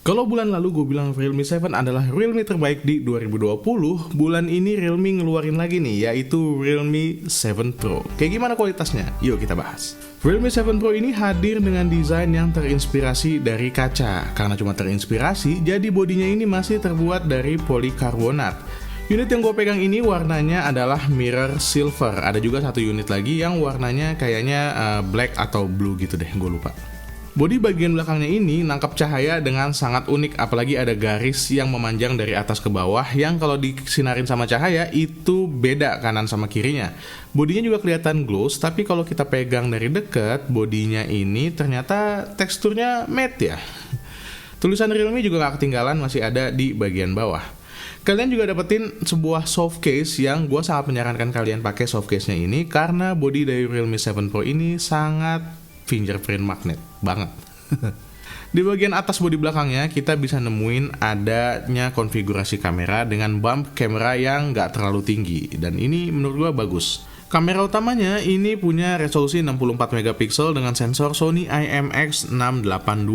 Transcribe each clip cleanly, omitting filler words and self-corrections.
Kalau bulan lalu gue bilang Realme 7 adalah Realme terbaik di 2020, bulan ini Realme ngeluarin lagi nih, yaitu Realme 7 Pro. Kayak gimana kualitasnya? Yuk kita bahas. Realme 7 Pro ini hadir dengan desain yang terinspirasi dari kaca. Karena cuma terinspirasi, jadi bodinya ini masih terbuat dari polikarbonat. Unit yang gue pegang ini warnanya adalah mirror silver. Ada juga satu unit lagi yang warnanya kayaknya black atau blue gitu deh, gue lupa. Bodi bagian belakangnya ini nangkap cahaya dengan sangat unik, apalagi ada garis yang memanjang dari atas ke bawah yang kalau disinarin sama cahaya itu beda kanan sama kirinya. Bodinya juga kelihatan gloss, tapi kalau kita pegang dari dekat, bodinya ini ternyata teksturnya matte ya. Tulisan Realme juga gak ketinggalan, masih ada di bagian bawah. Kalian juga dapetin sebuah soft case yang gue sangat menyarankan kalian pakai soft case-nya ini karena bodi dari Realme 7 Pro ini sangat fingerprint magnet banget. Di bagian atas bodi belakangnya kita bisa nemuin adanya konfigurasi kamera dengan bump kamera yang gak terlalu tinggi, dan ini menurut gua bagus. Kamera utamanya ini punya resolusi 64 megapiksel dengan sensor Sony IMX682.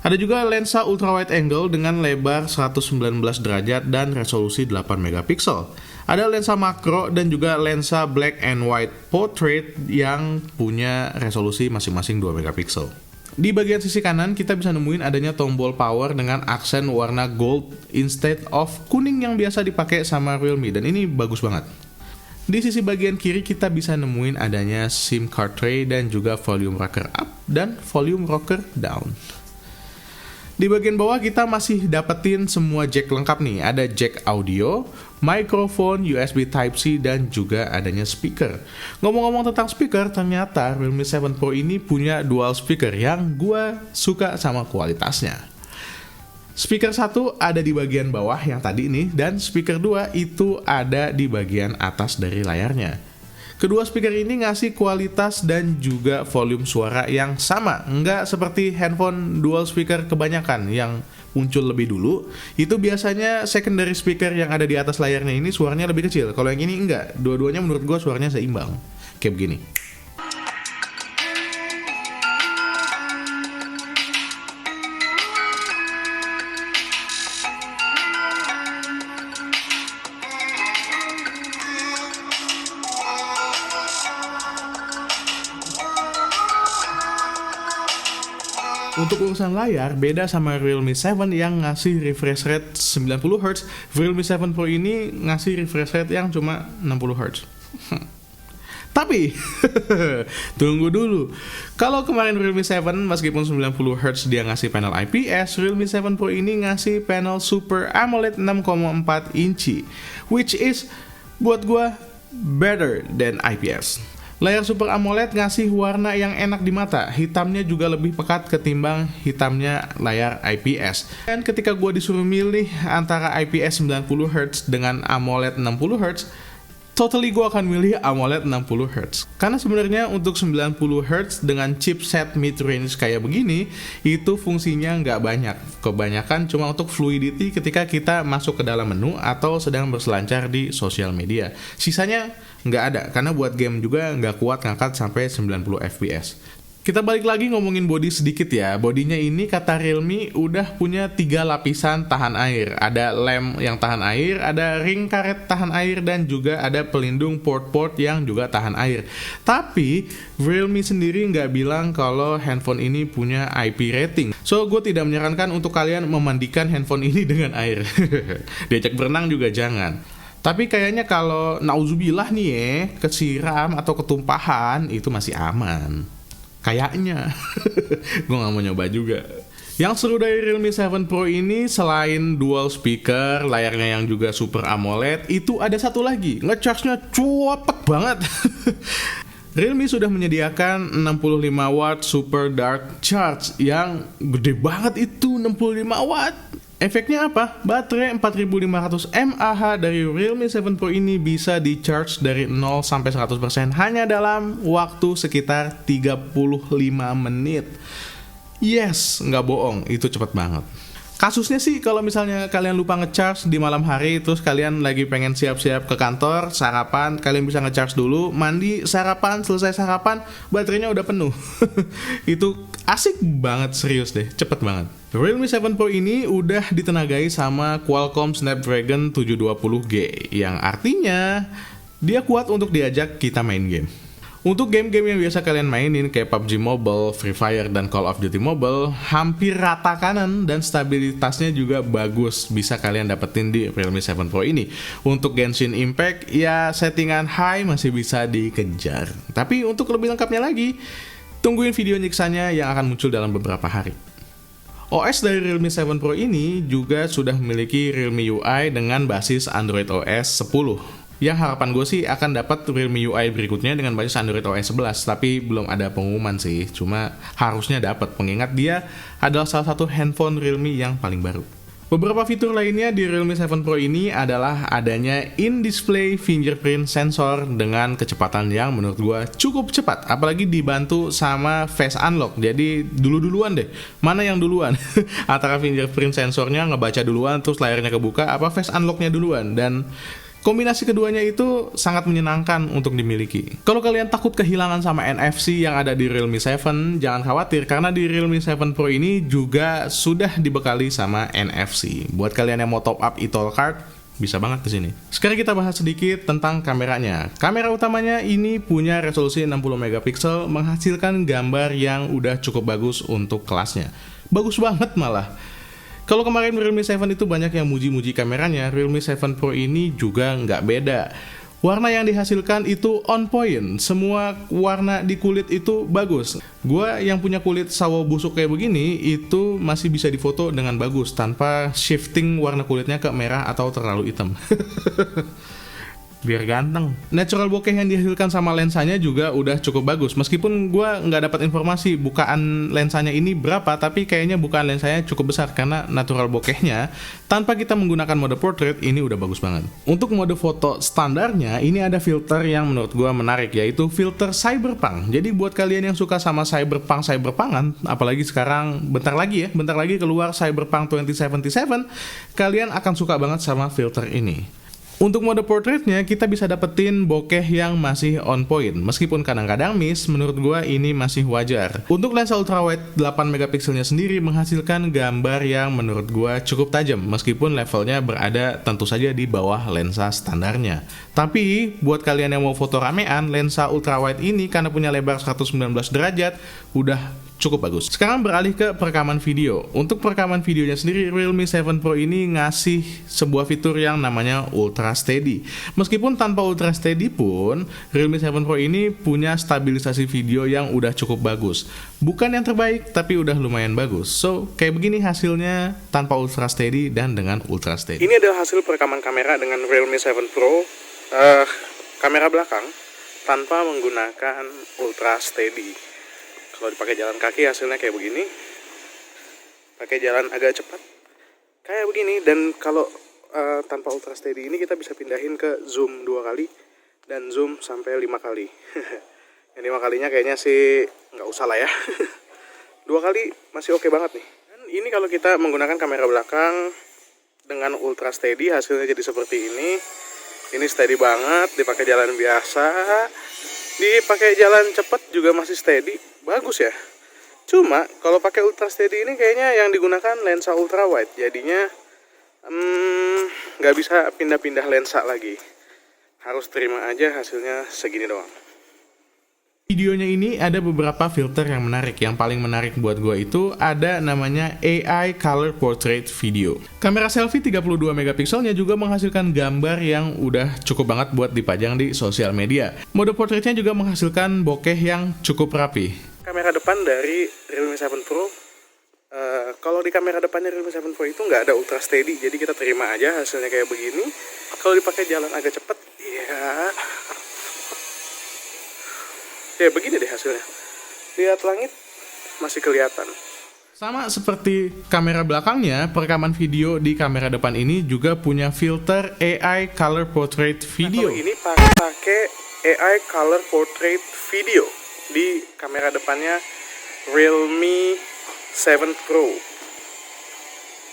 Ada juga lensa ultra wide angle dengan lebar 119 derajat dan resolusi 8 megapiksel. Ada lensa makro dan juga lensa black and white portrait yang punya resolusi masing-masing 2 megapiksel. Di bagian sisi kanan kita bisa nemuin adanya tombol power dengan aksen warna gold instead of kuning yang biasa dipakai sama Realme, dan ini bagus banget. Di sisi bagian kiri kita bisa nemuin adanya SIM card tray dan juga volume rocker up dan volume rocker down. Di bagian bawah kita masih dapetin semua jack lengkap nih. Ada jack audio, microphone, USB Type-C, dan juga adanya speaker. Ngomong-ngomong tentang speaker, ternyata Realme 7 Pro ini punya dual speaker yang gue suka sama kualitasnya. Speaker 1 ada di bagian bawah yang tadi nih, dan speaker 2 itu ada di bagian atas dari layarnya. Kedua speaker ini ngasih kualitas dan juga volume suara yang sama. Nggak seperti handphone dual speaker kebanyakan yang muncul lebih dulu. Itu biasanya secondary speaker yang ada di atas layarnya ini suaranya lebih kecil. Kalau yang ini enggak. Dua-duanya menurut gue suaranya seimbang. Kayak begini. Untuk urusan layar, beda sama Realme 7 yang ngasih refresh rate 90Hz, Realme 7 Pro ini ngasih refresh rate yang cuma 60Hz. Tapi, tunggu dulu. Kalau kemarin Realme 7 meskipun 90Hz dia ngasih panel IPS, Realme 7 Pro ini ngasih panel Super AMOLED 6,4 inci, which is, buat gua, better than IPS. Layar Super AMOLED ngasih warna yang enak di mata, hitamnya juga lebih pekat ketimbang hitamnya layar IPS. Dan ketika gue disuruh milih antara IPS 90Hz dengan AMOLED 60Hz, totally gue akan milih AMOLED 60Hz. Karena sebenarnya untuk 90Hz dengan chipset mid-range kayak begini, itu fungsinya nggak banyak. Kebanyakan cuma untuk fluidity ketika kita masuk ke dalam menu atau sedang berselancar di sosial media. Sisanya nggak ada, karena buat game juga nggak kuat ngangkat sampai 90 fps. Kita balik lagi ngomongin body sedikit ya. Bodinya ini kata Realme udah punya 3 lapisan tahan air. Ada lem yang tahan air, ada ring karet tahan air, dan juga ada pelindung port-port yang juga tahan air. Tapi Realme sendiri nggak bilang kalau handphone ini punya IP rating. So gue tidak menyarankan untuk kalian memandikan handphone ini dengan air. Diajak berenang juga jangan. Tapi kayaknya kalau nauzubillah nih ya, kesiram atau ketumpahan itu masih aman. Kayaknya. Gue gak mau nyoba juga. Yang seru dari Realme 7 Pro ini selain dual speaker, layarnya yang juga Super AMOLED, itu ada satu lagi, ngecharge-nya cepet banget. Realme sudah menyediakan 65 watt Super Dark Charge yang gede banget itu, 65 watt. Efeknya apa? Baterai 4500 mAh dari Realme 7 Pro ini bisa di-charge dari 0 sampai 100% hanya dalam waktu sekitar 35 menit. Yes, nggak bohong, itu cepet banget. Kasusnya sih kalau misalnya kalian lupa ngecharge di malam hari, terus kalian lagi pengen siap-siap ke kantor, sarapan, kalian bisa ngecharge dulu, mandi, sarapan, selesai sarapan, baterainya udah penuh. Itu asik banget, serius deh, cepet banget. Realme 7 Pro ini udah ditenagai sama Qualcomm Snapdragon 720G, yang artinya dia kuat untuk diajak kita main game. Untuk game-game yang biasa kalian mainin kayak PUBG Mobile, Free Fire, dan Call of Duty Mobile hampir rata kanan dan stabilitasnya juga bagus, bisa kalian dapetin di Realme 7 Pro ini. Untuk Genshin Impact, ya settingan high masih bisa dikejar. Tapi untuk lebih lengkapnya lagi, tungguin video nyiksanya yang akan muncul dalam beberapa hari. OS dari Realme 7 Pro ini juga sudah memiliki Realme UI dengan basis Android OS 10. Yang harapan gue sih akan dapat Realme UI berikutnya dengan basis Android OS 11, tapi belum ada pengumuman sih, cuma harusnya dapat, mengingat dia adalah salah satu handphone Realme yang paling baru. Beberapa fitur lainnya di Realme 7 Pro ini adalah adanya in-display fingerprint sensor dengan kecepatan yang menurut gue cukup cepat, apalagi dibantu sama face unlock. Jadi duluan deh, mana yang duluan? Antara fingerprint sensornya ngebaca duluan terus layarnya kebuka, apa face unlocknya duluan? Dan kombinasi keduanya itu sangat menyenangkan untuk dimiliki. Kalau kalian takut kehilangan sama NFC yang ada di Realme 7, jangan khawatir karena di Realme 7 Pro ini juga sudah dibekali sama NFC. Buat kalian yang mau top up e-toll card, bisa banget di sini. Sekarang kita bahas sedikit tentang kameranya. Kamera utamanya ini punya resolusi 60 megapiksel, menghasilkan gambar yang udah cukup bagus untuk kelasnya. Bagus banget malah. Kalau kemarin Realme 7 itu banyak yang muji-muji kameranya, Realme 7 Pro ini juga nggak beda. Warna yang dihasilkan itu on point, semua warna di kulit itu bagus. Gua yang punya kulit sawo busuk kayak begini, itu masih bisa difoto dengan bagus, tanpa shifting warna kulitnya ke merah atau terlalu hitam. Biar ganteng. Natural bokeh yang dihasilkan sama lensanya juga udah cukup bagus. Meskipun gue nggak dapat informasi bukaan lensanya ini berapa, tapi kayaknya bukaan lensanya cukup besar karena natural bokehnya tanpa kita menggunakan mode portrait ini udah bagus banget. Untuk mode foto standarnya ini ada filter yang menurut gue menarik, yaitu filter cyberpunk. Jadi buat kalian yang suka sama cyberpunkan, apalagi sekarang bentar lagi keluar Cyberpunk 2077, kalian akan suka banget sama filter ini. Untuk mode portraitnya kita bisa dapetin bokeh yang masih on point. Meskipun kadang-kadang miss, menurut gua ini masih wajar. Untuk lensa ultrawide 8 megapikselnya sendiri menghasilkan gambar yang menurut gua cukup tajam, meskipun levelnya berada tentu saja di bawah lensa standarnya. Tapi buat kalian yang mau foto ramean, lensa ultrawide ini karena punya lebar 119 derajat udah cukup bagus. Sekarang beralih ke perekaman video. Untuk perekaman videonya sendiri, Realme 7 Pro ini ngasih sebuah fitur yang namanya Ultra Steady. Meskipun tanpa Ultra Steady pun, Realme 7 Pro ini punya stabilisasi video yang udah cukup bagus. Bukan yang terbaik, tapi udah lumayan bagus. So, kayak begini hasilnya tanpa Ultra Steady dan dengan Ultra Steady. Ini adalah hasil perekaman kamera dengan Realme 7 Pro. Kamera belakang tanpa menggunakan Ultra Steady. Kalau dipakai jalan kaki hasilnya kayak begini, pakai jalan agak cepat kayak begini, dan kalau tanpa Ultra Steady ini kita bisa pindahin ke zoom 2 kali dan zoom sampai 5 kali. Yang 5 kalinya kayaknya sih nggak usah lah ya. 2 kali masih oke banget nih. Dan ini kalau kita menggunakan kamera belakang dengan Ultra Steady hasilnya jadi seperti ini. Ini steady banget, dipakai jalan biasa, dipakai jalan cepat juga masih steady, bagus ya. Cuma kalau pakai Ultra Steady ini kayaknya yang digunakan lensa ultra wide, jadinya nggak bisa pindah-pindah lensa lagi. Harus terima aja hasilnya segini doang. Videonya ini ada beberapa filter yang menarik. Yang paling menarik buat gue itu ada namanya AI Color Portrait Video. Kamera selfie 32 megapikselnya juga menghasilkan gambar yang udah cukup banget buat dipajang di sosial media. Mode portraitnya juga menghasilkan bokeh yang cukup rapi. Kamera depan dari Realme 7 Pro, kalau di kamera depannya Realme 7 Pro itu nggak ada Ultra Steady, jadi kita terima aja hasilnya kayak begini. Kalau dipakai jalan agak cepet, ya begini deh hasilnya. Lihat langit masih kelihatan. Sama seperti kamera belakangnya, perekaman video di kamera depan ini juga punya filter AI Color Portrait Video. Nah, kalau ini pakai AI Color Portrait Video di kamera depannya Realme 7 Pro.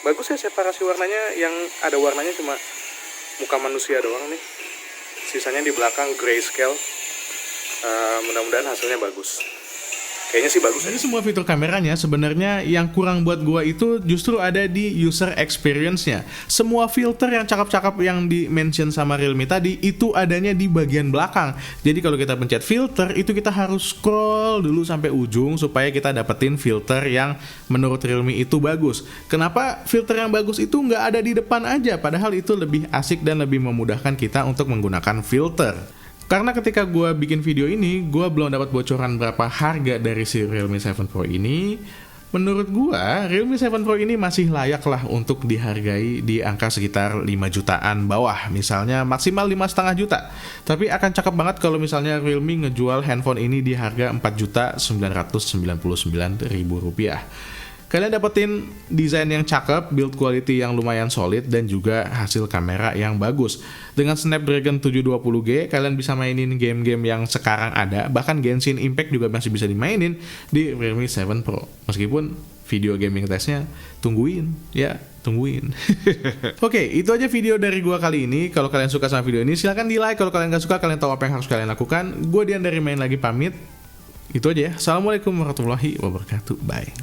Bagus ya separasi warnanya, yang ada warnanya cuma muka manusia doang nih. Sisanya di belakang grayscale. Mudah-mudahan hasilnya bagus. Kayaknya sih bagus. Dari semua fitur kameranya sebenarnya yang kurang buat gua itu justru ada di user experience-nya. Semua filter yang cakep-cakep yang di-mention sama Realme tadi itu adanya di bagian belakang. Jadi kalau kita pencet filter itu kita harus scroll dulu sampai ujung supaya kita dapetin filter yang menurut Realme itu bagus. Kenapa filter yang bagus itu nggak ada di depan aja? Padahal itu lebih asik dan lebih memudahkan kita untuk menggunakan filter. Karena ketika gue bikin video ini, gue belum dapat bocoran berapa harga dari si Realme 7 Pro ini. Menurut gue, Realme 7 Pro ini masih layak lah untuk dihargai di angka sekitar 5 jutaan bawah. Misalnya maksimal 5,5 juta. Tapi akan cakep banget kalau misalnya Realme ngejual handphone ini di harga 4.999.000 rupiah. Kalian dapetin desain yang cakep, build quality yang lumayan solid, dan juga hasil kamera yang bagus. Dengan Snapdragon 720G, kalian bisa mainin game-game yang sekarang ada, bahkan Genshin Impact juga masih bisa dimainin di Realme 7 Pro. Meskipun video gaming testnya tungguin. Oke, itu aja video dari gua kali ini. Kalau kalian suka sama video ini, silahkan di like. Kalau kalian gak suka, kalian tahu apa yang harus kalian lakukan. Gue Dian dari Main Lagi pamit. Itu aja ya. Assalamualaikum warahmatullahi wabarakatuh. Bye.